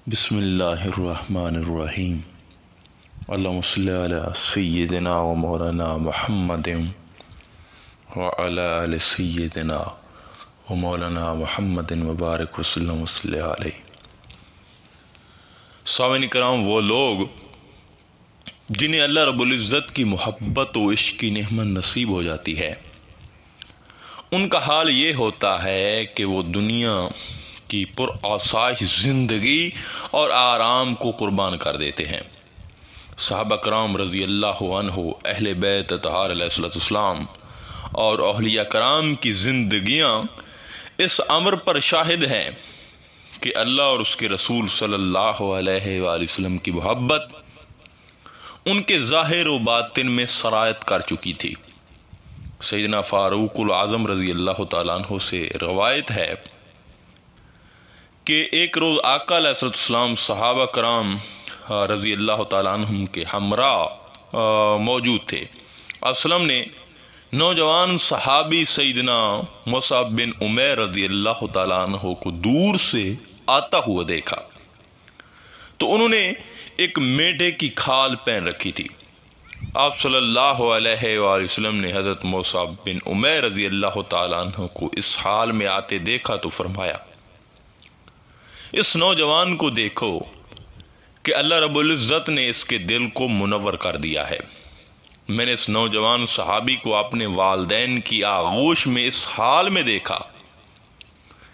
بسم اللہ الرحمن الرحیم اللہم صلی علی سیدنا و مولانا محمد وعلی آل سیدنا و مولانا محمد وبارک وسلم صلی علیہ۔ سامعین کرام، وہ لوگ جنہیں اللہ رب العزت کی محبت و عشق کی نعمت نصیب ہو جاتی ہے، ان کا حال یہ ہوتا ہے کہ وہ دنیا کی پر آسائش زندگی اور آرام کو قربان کر دیتے ہیں۔ صحابہ کرام رضی اللہ عنہ، اہل بیت اطہار علیہ السلام اور اولیاء کرام کی زندگیاں اس امر پر شاہد ہیں کہ اللہ اور اس کے رسول صلی اللہ علیہ وآلہ وسلم کی محبت ان کے ظاہر و باطن میں سرایت کر چکی تھی۔ سیدنا فاروق العظم رضی اللہ تعالیٰ عنہ سے روایت ہے کہ ایک روز آقا علیہ السلام صحابہ کرام رضی اللہ تعالیٰ عنہ کے ہمراہ موجود تھے۔ اسلم نے نوجوان صحابی سیدنا مصعب بن عمیر رضی اللہ تعالیٰ عنہ کو دور سے آتا ہوا دیکھا تو انہوں نے ایک میڈے کی کھال پہن رکھی تھی۔ آپ صلی اللہ علیہ وآلہ وسلم نے حضرت مصعب بن عمیر رضی اللہ تعالیٰ عنہ کو اس حال میں آتے دیکھا تو فرمایا، اس نوجوان کو دیکھو کہ اللہ رب العزت نے اس کے دل کو منور کر دیا ہے۔ میں نے اس نوجوان صحابی کو اپنے والدین کی آغوش میں اس حال میں دیکھا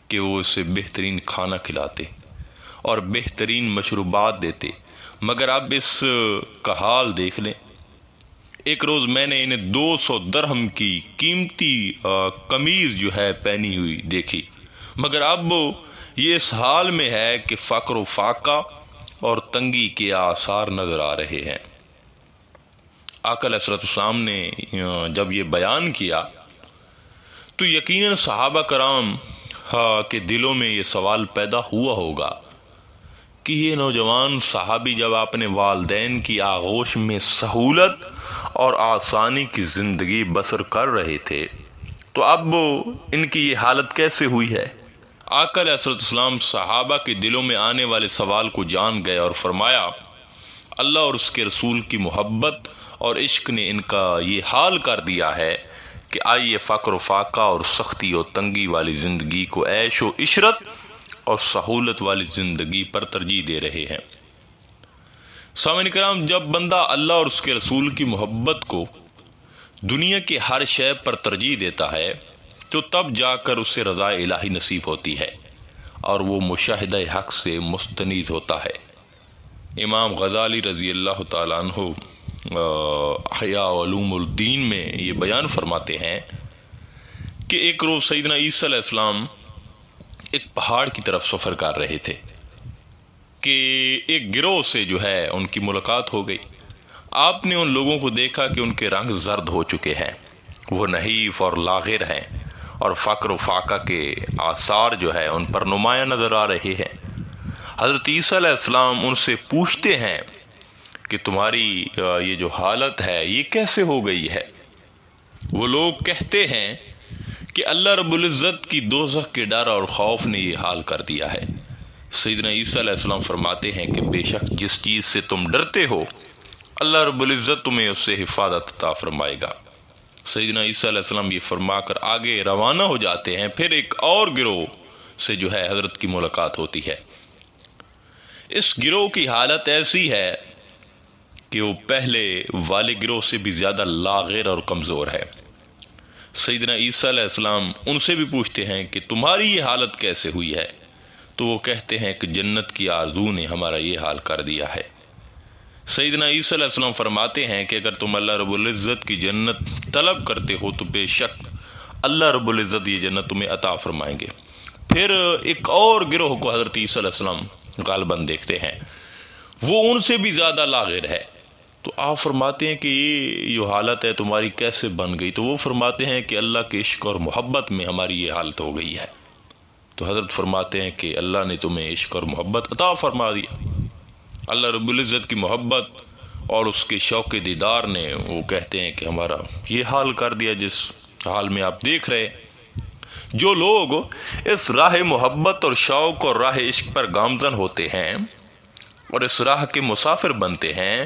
کہ وہ اسے بہترین کھانا کھلاتے اور بہترین مشروبات دیتے، مگر اب اس کا حال دیکھ لیں۔ ایک روز میں نے انہیں 200 درہم کی قیمتی قمیض جو ہے پہنی ہوئی دیکھی، مگر اب یہ اس حال میں ہے کہ فقر و فاقہ اور تنگی کے آثار نظر آ رہے ہیں۔ آقا علیہ السلام نے جب یہ بیان کیا تو یقیناً صحابہ کرام کے دلوں میں یہ سوال پیدا ہوا ہوگا کہ یہ نوجوان صحابی جب اپنے والدین کی آغوش میں سہولت اور آسانی کی زندگی بسر کر رہے تھے تو اب ان کی یہ حالت کیسے ہوئی ہے؟ آقا علیہ السلام صحابہ کے دلوں میں آنے والے سوال کو جان گئے اور فرمایا، اللہ اور اس کے رسول کی محبت اور عشق نے ان کا یہ حال کر دیا ہے کہ آئیے فقر و فاقہ اور سختی و تنگی والی زندگی کو عیش و عشرت اور سہولت والی زندگی پر ترجیح دے رہے ہیں۔ سامعین کرام، جب بندہ اللہ اور اس کے رسول کی محبت کو دنیا کی ہر شے پر ترجیح دیتا ہے تو تب جا کر اسے رضا الہی نصیب ہوتی ہے اور وہ مشاہدہ حق سے مستنیز ہوتا ہے۔ امام غزالی رضی اللہ تعالیٰ عنہ احیاء علوم الدین میں یہ بیان فرماتے ہیں کہ ایک روز سیدنا عیسیٰ علیہ السلام ایک پہاڑ کی طرف سفر کر رہے تھے کہ ایک گروہ سے جو ہے ان کی ملاقات ہو گئی۔ آپ نے ان لوگوں کو دیکھا کہ ان کے رنگ زرد ہو چکے ہیں، وہ نحیف اور لاغر ہیں اور فقر و فاقہ کے آثار جو ہے ان پر نمایاں نظر آ رہے ہیں۔ حضرت عیسیٰ علیہ السلام ان سے پوچھتے ہیں کہ تمہاری یہ جو حالت ہے یہ کیسے ہو گئی ہے؟ وہ لوگ کہتے ہیں کہ اللہ رب العزت کی دوزخ کے ڈر اور خوف نے یہ حال کر دیا ہے۔ سیدنا عیسیٰ علیہ السلام فرماتے ہیں کہ بے شک جس چیز سے تم ڈرتے ہو اللہ رب العزت تمہیں اس سے حفاظت عطا فرمائے گا۔ سیدنا عیسیٰ علیہ السلام یہ فرما کر آگے روانہ ہو جاتے ہیں۔ پھر ایک اور گروہ سے جو ہے حضرت کی ملاقات ہوتی ہے۔ اس گروہ کی حالت ایسی ہے کہ وہ پہلے والے گروہ سے بھی زیادہ لاغر اور کمزور ہے۔ سیدنا عیسیٰ علیہ السلام ان سے بھی پوچھتے ہیں کہ تمہاری یہ حالت کیسے ہوئی ہے؟ تو وہ کہتے ہیں کہ جنت کی آرزو نے ہمارا یہ حال کر دیا ہے۔ سیدنا عیسیٰ علیہ السلام فرماتے ہیں کہ اگر تم اللہ رب العزت کی جنت طلب کرتے ہو تو بے شک اللہ رب العزت یہ جنت تمہیں عطا فرمائیں گے۔ پھر ایک اور گروہ کو حضرت عیسیٰ علیہ السلام غالباً دیکھتے ہیں، وہ ان سے بھی زیادہ لاغر ہے۔ تو آپ فرماتے ہیں کہ یہ جو حالت ہے تمہاری کیسے بن گئی؟ تو وہ فرماتے ہیں کہ اللہ کے عشق اور محبت میں ہماری یہ حالت ہو گئی ہے۔ تو حضرت فرماتے ہیں کہ اللہ نے تمہیں عشق اور محبت عطا فرما دیا۔ اللہ رب العزت کی محبت اور اس کے شوق دیدار نے وہ کہتے ہیں کہ ہمارا یہ حال کر دیا جس حال میں آپ دیکھ رہے۔ جو لوگ اس راہ محبت اور شوق اور راہ عشق پر گامزن ہوتے ہیں اور اس راہ کے مسافر بنتے ہیں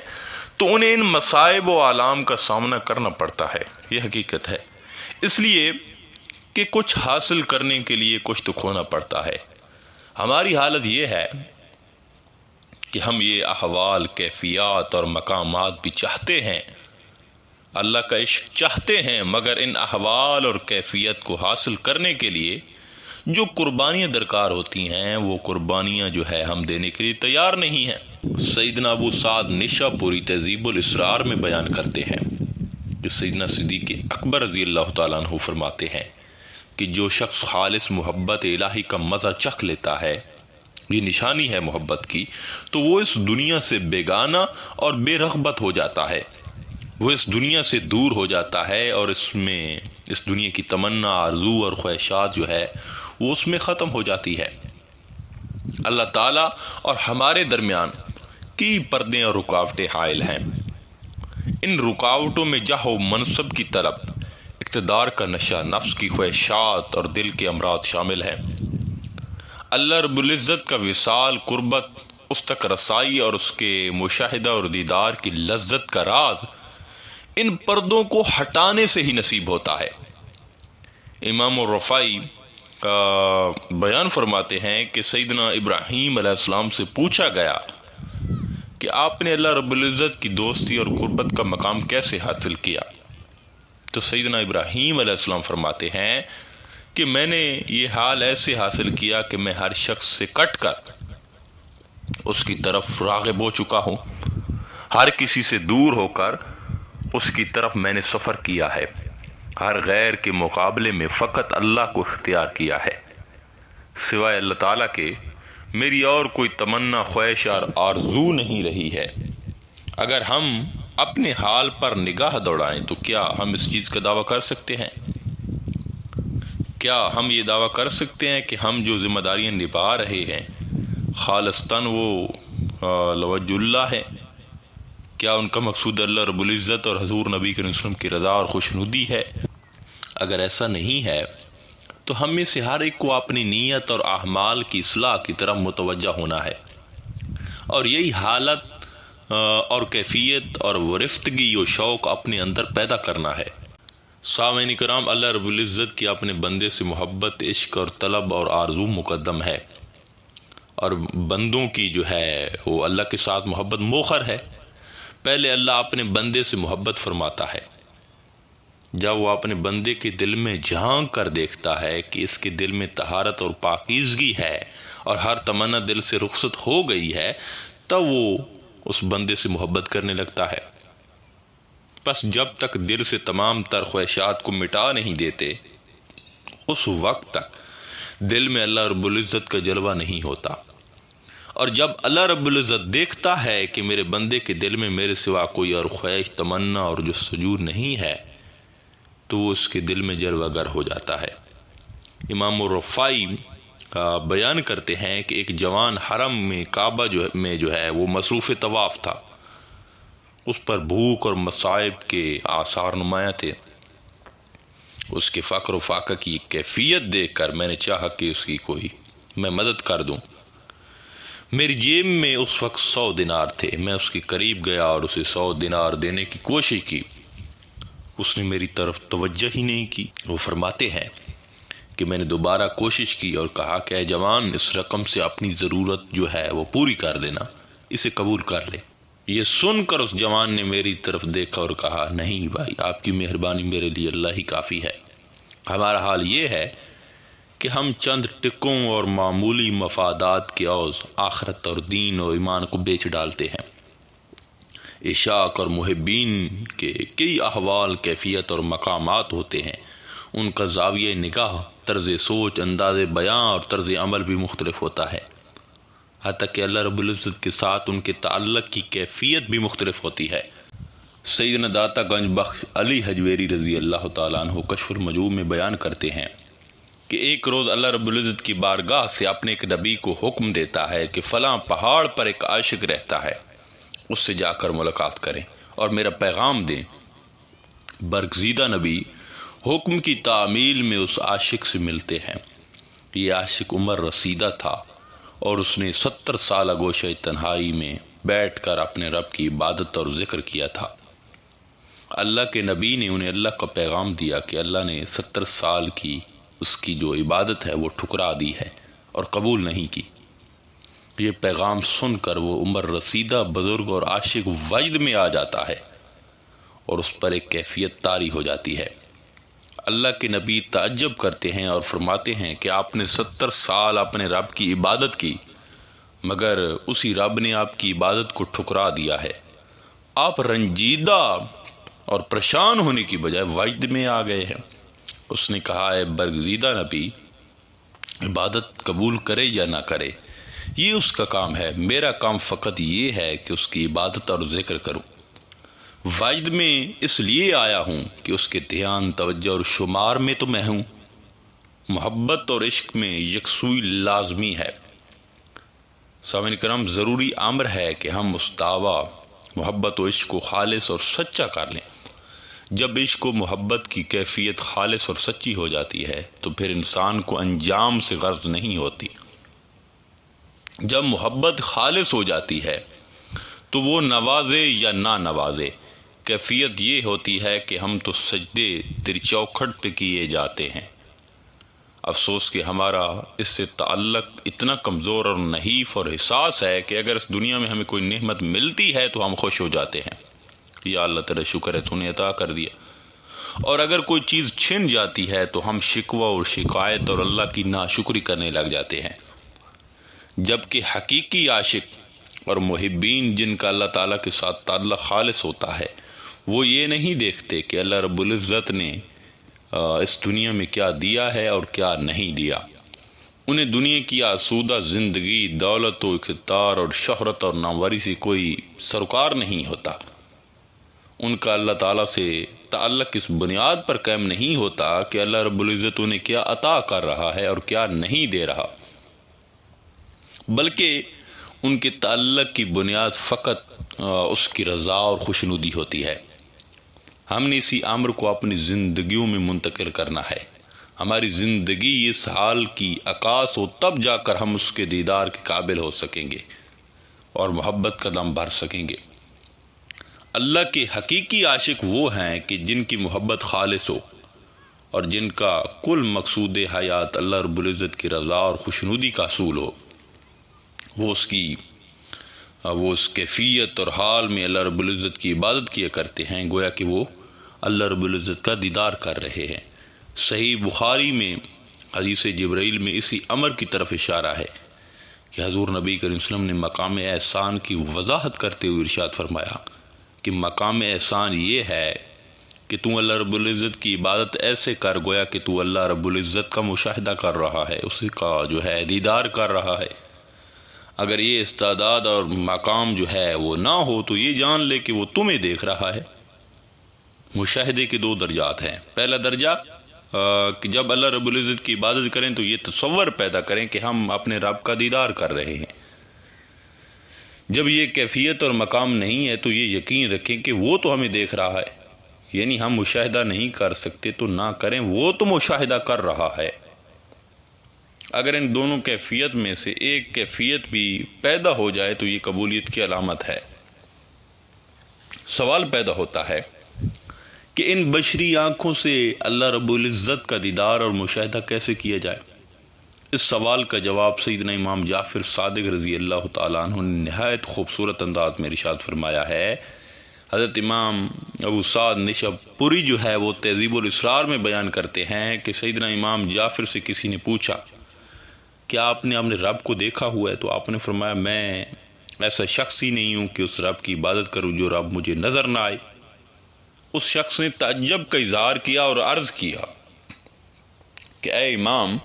تو انہیں ان مصائب و آلام کا سامنا کرنا پڑتا ہے، یہ حقیقت ہے، اس لیے کہ کچھ حاصل کرنے کے لیے کچھ تو کھونا پڑتا ہے۔ ہماری حالت یہ ہے کہ ہم یہ احوال، کیفیات اور مقامات بھی چاہتے ہیں، اللہ کا عشق چاہتے ہیں، مگر ان احوال اور کیفیت کو حاصل کرنے کے لیے جو قربانیاں درکار ہوتی ہیں وہ قربانیاں جو ہے ہم دینے کے لیے تیار نہیں ہیں۔ سیدنا ابو سعد نشا پوری تہذیب الاسرار میں بیان کرتے ہیں کہ سیدنا صدیق اکبر رضی اللہ تعالیٰ عنہ فرماتے ہیں کہ جو شخص خالص محبت الہی کا مزہ چکھ لیتا ہے، یہ نشانی ہے محبت کی، تو وہ اس دنیا سے بیگانہ اور بے رغبت ہو جاتا ہے، وہ اس دنیا سے دور ہو جاتا ہے، اور اس دنیا کی تمنا، آرزو اور خواہشات جو ہے وہ اس میں ختم ہو جاتی ہے۔ اللہ تعالیٰ اور ہمارے درمیان کی پردے اور رکاوٹیں حائل ہیں۔ ان رکاوٹوں میں جاہ و منصب کی طلب، اقتدار کا نشہ، نفس کی خواہشات اور دل کے امراض شامل ہیں۔ اللہ رب العزت کا وصال، قربت، اس تک رسائی اور اس کے مشاہدہ اور دیدار کی لذت کا راز ان پردوں کو ہٹانے سے ہی نصیب ہوتا ہے۔ امام الرفاعی بیان فرماتے ہیں کہ سیدنا ابراہیم علیہ السلام سے پوچھا گیا کہ آپ نے اللہ رب العزت کی دوستی اور قربت کا مقام کیسے حاصل کیا؟ تو سیدنا ابراہیم علیہ السلام فرماتے ہیں کہ میں نے یہ حال ایسے حاصل کیا کہ میں ہر شخص سے کٹ کر اس کی طرف راغب ہو چکا ہوں، ہر کسی سے دور ہو کر اس کی طرف میں نے سفر کیا ہے، ہر غیر کے مقابلے میں فقط اللہ کو اختیار کیا ہے، سوائے اللہ تعالیٰ کے میری اور کوئی تمنا، خواہش اور آرزو نہیں رہی ہے۔ اگر ہم اپنے حال پر نگاہ دوڑائیں تو کیا ہم اس چیز کا دعویٰ کر سکتے ہیں؟ کیا ہم یہ دعویٰ کر سکتے ہیں کہ ہم جو ذمہ داریاں نبھا رہے ہیں خالصتاً وہ لوجہ اللہ ہے؟ کیا ان کا مقصود اللہ رب العزت اور حضور نبی کریم صلی اللہ علیہ وسلم کی رضا اور خوشنودی ہے؟ اگر ایسا نہیں ہے تو ہم میں سے ہر ایک کو اپنی نیت اور اعمال کی اصلاح کی طرف متوجہ ہونا ہے، اور یہی حالت اور کیفیت اور ورفتگی و شوق اپنے اندر پیدا کرنا ہے۔ سامعین کرام، اللہ رب العزت کی اپنے بندے سے محبت، عشق اور طلب اور آرزو مقدم ہے، اور بندوں کی جو ہے وہ اللہ کے ساتھ محبت مؤخر ہے۔ پہلے اللہ اپنے بندے سے محبت فرماتا ہے، جب وہ اپنے بندے کے دل میں جھانک کر دیکھتا ہے کہ اس کے دل میں طہارت اور پاکیزگی ہے اور ہر تمنا دل سے رخصت ہو گئی ہے، تب وہ اس بندے سے محبت کرنے لگتا ہے۔ پس جب تک دل سے تمام تر خواہشات کو مٹا نہیں دیتے، اس وقت تک دل میں اللہ رب العزت کا جلوہ نہیں ہوتا، اور جب اللہ رب العزت دیکھتا ہے کہ میرے بندے کے دل میں میرے سوا کوئی اور خواہش، تمنا اور جستجو نہیں ہے، تو وہ اس کے دل میں جلوہ گر ہو جاتا ہے۔ امام الرفاعی بیان کرتے ہیں کہ ایک جوان حرم میں کعبہ میں جو ہے وہ مصروف طواف تھا، اس پر بھوک اور مصائب کے آثار نمایاں تھے۔ اس کے فقر و فاقہ کی کیفیت دیکھ کر میں نے چاہا کہ اس کی میں مدد کر دوں۔ میری جیب میں اس وقت 100 دینار تھے، میں اس کے قریب گیا اور اسے 100 دینار دینے کی کوشش کی، اس نے میری طرف توجہ ہی نہیں کی۔ وہ فرماتے ہیں کہ میں نے دوبارہ کوشش کی اور کہا کہ اے جوان، اس رقم سے اپنی ضرورت جو ہے وہ پوری کر لینا، اسے قبول کر لے۔ یہ سن کر اس جوان نے میری طرف دیکھا اور کہا، نہیں بھائی، آپ کی مہربانی میرے لیے اللہ ہی کافی ہے۔ ہمارا حال یہ ہے کہ ہم چند ٹکوں اور معمولی مفادات کے عوض آخرت اور دین اور ایمان کو بیچ ڈالتے ہیں۔ عشاق اور محبین کے کئی احوال، کیفیت اور مقامات ہوتے ہیں، ان کا زاویہ نگاہ، طرز سوچ، انداز بیان اور طرز عمل بھی مختلف ہوتا ہے، حتیٰ کہ اللہ رب العزت کے ساتھ ان کے تعلق کی کیفیت بھی مختلف ہوتی ہے۔ سیدنا داتا گنج بخش علی حجویری رضی اللہ تعالیٰ عنہ کشف المجوب میں بیان کرتے ہیں کہ ایک روز اللہ رب العزت کی بارگاہ سے اپنے ایک نبی کو حکم دیتا ہے کہ فلاں پہاڑ پر ایک عاشق رہتا ہے، اس سے جا کر ملاقات کریں اور میرا پیغام دیں۔ برگزیدہ نبی حکم کی تعمیل میں اس عاشق سے ملتے ہیں۔ یہ عاشق عمر رسیدہ تھا، اور اس نے 70 سالہ گوشہ تنہائی میں بیٹھ کر اپنے رب کی عبادت اور ذکر کیا تھا۔ اللہ کے نبی نے انہیں اللہ کا پیغام دیا کہ اللہ نے 70 سال کی اس کی جو عبادت ہے وہ ٹھکرا دی ہے اور قبول نہیں کی۔ یہ پیغام سن کر وہ عمر رسیدہ بزرگ اور عاشق وجد میں آ جاتا ہے اور اس پر ایک کیفیت طاری ہو جاتی ہے۔ اللہ کے نبی تعجب کرتے ہیں اور فرماتے ہیں کہ آپ نے 70 سال اپنے رب کی عبادت کی، مگر اسی رب نے آپ کی عبادت کو ٹھکرا دیا ہے۔ آپ رنجیدہ اور پریشان ہونے کی بجائے وجد میں آ گئے ہیں۔ اس نے کہا، اے برگزیدہ نبی، عبادت قبول کرے یا نہ کرے یہ اس کا کام ہے، میرا کام فقط یہ ہے کہ اس کی عبادت اور ذکر کروں۔ وجد میں اس لیے آیا ہوں کہ اس کے دھیان، توجہ اور شمار میں تو میں ہوں۔ محبت اور عشق میں یکسوئی لازمی ہے۔ سامعین کرام، ضروری امر ہے کہ ہم اس دعویٰ محبت و عشق کو خالص اور سچا کر لیں۔ جب عشق و محبت کی کیفیت خالص اور سچی ہو جاتی ہے تو پھر انسان کو انجام سے غرض نہیں ہوتی۔ جب محبت خالص ہو جاتی ہے تو وہ نوازے یا نہ نوازے، کیفیت یہ ہوتی ہے کہ ہم تو سجدے تیری چوکھٹ پہ کیے جاتے ہیں۔ افسوس کہ ہمارا اس سے تعلق اتنا کمزور اور نحیف اور حساس ہے کہ اگر اس دنیا میں ہمیں کوئی نعمت ملتی ہے تو ہم خوش ہو جاتے ہیں، یا اللہ تعالی شکر ہے تو نے عطا کر دیا، اور اگر کوئی چیز چھن جاتی ہے تو ہم شکوہ اور شکایت اور اللہ کی ناشکری کرنے لگ جاتے ہیں۔ جبکہ حقیقی عاشق اور محبین جن کا اللہ تعالیٰ کے ساتھ تعلق خالص ہوتا ہے، وہ یہ نہیں دیکھتے کہ اللہ رب العزت نے اس دنیا میں کیا دیا ہے اور کیا نہیں دیا۔ انہیں دنیا کی آسودہ زندگی، دولت و اقتدار اور شہرت اور ناموری سے کوئی سروکار نہیں ہوتا۔ ان کا اللہ تعالیٰ سے تعلق اس بنیاد پر قائم نہیں ہوتا کہ اللہ رب العزت انہیں کیا عطا کر رہا ہے اور کیا نہیں دے رہا، بلکہ ان کے تعلق کی بنیاد فقط اس کی رضا اور خوشنودی ہوتی ہے۔ ہم نے اسی امر کو اپنی زندگیوں میں منتقل کرنا ہے۔ ہماری زندگی اس حال کی عکاس ہو، تب جا کر ہم اس کے دیدار کے قابل ہو سکیں گے اور محبت کا دم بھر سکیں گے۔ اللہ کے حقیقی عاشق وہ ہیں کہ جن کی محبت خالص ہو اور جن کا کل مقصود حیات اللہ رب العزت کی رضا اور خوشنودی کا حصول ہو۔ وہ اس کیفیت اور حال میں اللہ رب العزت کی عبادت کیا کرتے ہیں گویا کہ وہ اللہ رب العزت کا دیدار کر رہے ہیں۔ صحیح بخاری میں حدیث جبرائیل میں اسی امر کی طرف اشارہ ہے کہ حضور نبی کریم صلی اللہ علیہ وسلم نے مقام احسان کی وضاحت کرتے ہوئے ارشاد فرمایا کہ مقام احسان یہ ہے کہ تو اللہ رب العزت کی عبادت ایسے کر گویا کہ تو اللہ رب العزت کا مشاہدہ کر رہا ہے، اسی کا جو ہے دیدار کر رہا ہے۔ اگر یہ استعداد اور مقام جو ہے وہ نہ ہو تو یہ جان لے کہ وہ تمہیں دیکھ رہا ہے۔ مشاہدے کے دو درجات ہیں۔ پہلا درجہ کہ جب اللہ رب العزت کی عبادت کریں تو یہ تصور پیدا کریں کہ ہم اپنے رب کا دیدار کر رہے ہیں۔ جب یہ کیفیت اور مقام نہیں ہے تو یہ یقین رکھیں کہ وہ تو ہمیں دیکھ رہا ہے، یعنی ہم مشاہدہ نہیں کر سکتے تو نہ کریں، وہ تو مشاہدہ کر رہا ہے۔ اگر ان دونوں کیفیت میں سے ایک کیفیت بھی پیدا ہو جائے تو یہ قبولیت کی علامت ہے۔ سوال پیدا ہوتا ہے کہ ان بشری آنکھوں سے اللہ رب العزت کا دیدار اور مشاہدہ کیسے کیا جائے؟ اس سوال کا جواب سیدنا امام جعفر صادق رضی اللہ تعالیٰ عنہ نے نہایت خوبصورت انداز میں ارشاد فرمایا ہے۔ حضرت امام ابو سعد نشاپوری جو ہے وہ تہذیب الاسرار میں بیان کرتے ہیں کہ سیدنا امام جعفر سے کسی نے پوچھا کیا آپ نے اپنے رب کو دیکھا ہوا ہے؟ تو آپ نے فرمایا میں ایسا شخص ہی نہیں ہوں کہ اس رب کی عبادت کروں جو رب مجھے نظر نہ آئے۔ اس شخص نے تعجب کا اظہار کیا اور عرض کیا کہ اے امام،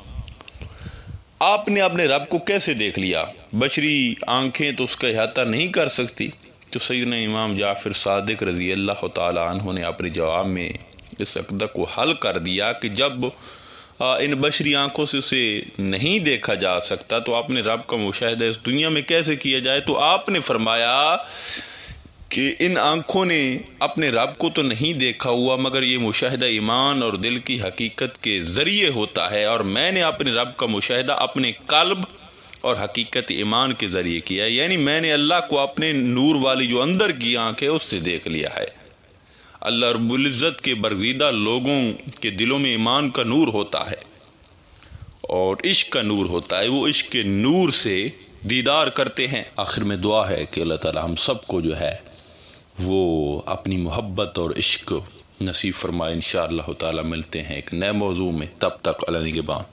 آپ نے اپنے رب کو کیسے دیکھ لیا؟ بشری آنکھیں تو اس کا احاطہ نہیں کر سکتی۔ تو سیدنا امام جعفر صادق رضی اللہ تعالیٰ عنہ نے اپنے جواب میں اس عقدہ کو حل کر دیا کہ جب ان بشری آنکھوں سے اسے نہیں دیکھا جا سکتا تو اپنے رب کا مشاہدہ اس دنیا میں کیسے کیا جائے؟ تو آپ نے فرمایا کہ ان آنکھوں نے اپنے رب کو تو نہیں دیکھا ہوا، مگر یہ مشاہدہ ایمان اور دل کی حقیقت کے ذریعے ہوتا ہے، اور میں نے اپنے رب کا مشاہدہ اپنے قلب اور حقیقت ایمان کے ذریعے کیا ہے، یعنی میں نے اللہ کو اپنے نور والی جو اندر کی آنکھ ہے اس سے دیکھ لیا ہے۔ اللہ رب العزت کے برگزیدہ لوگوں کے دلوں میں ایمان کا نور ہوتا ہے اور عشق کا نور ہوتا ہے، وہ عشق کے نور سے دیدار کرتے ہیں۔ آخر میں دعا ہے کہ اللہ تعالی ہم سب کو جو ہے وہ اپنی محبت اور عشق نصیب فرمائے۔ انشاءاللہ تعالی ملتے ہیں ایک نئے موضوع میں، تب تک اللہ نگہبان۔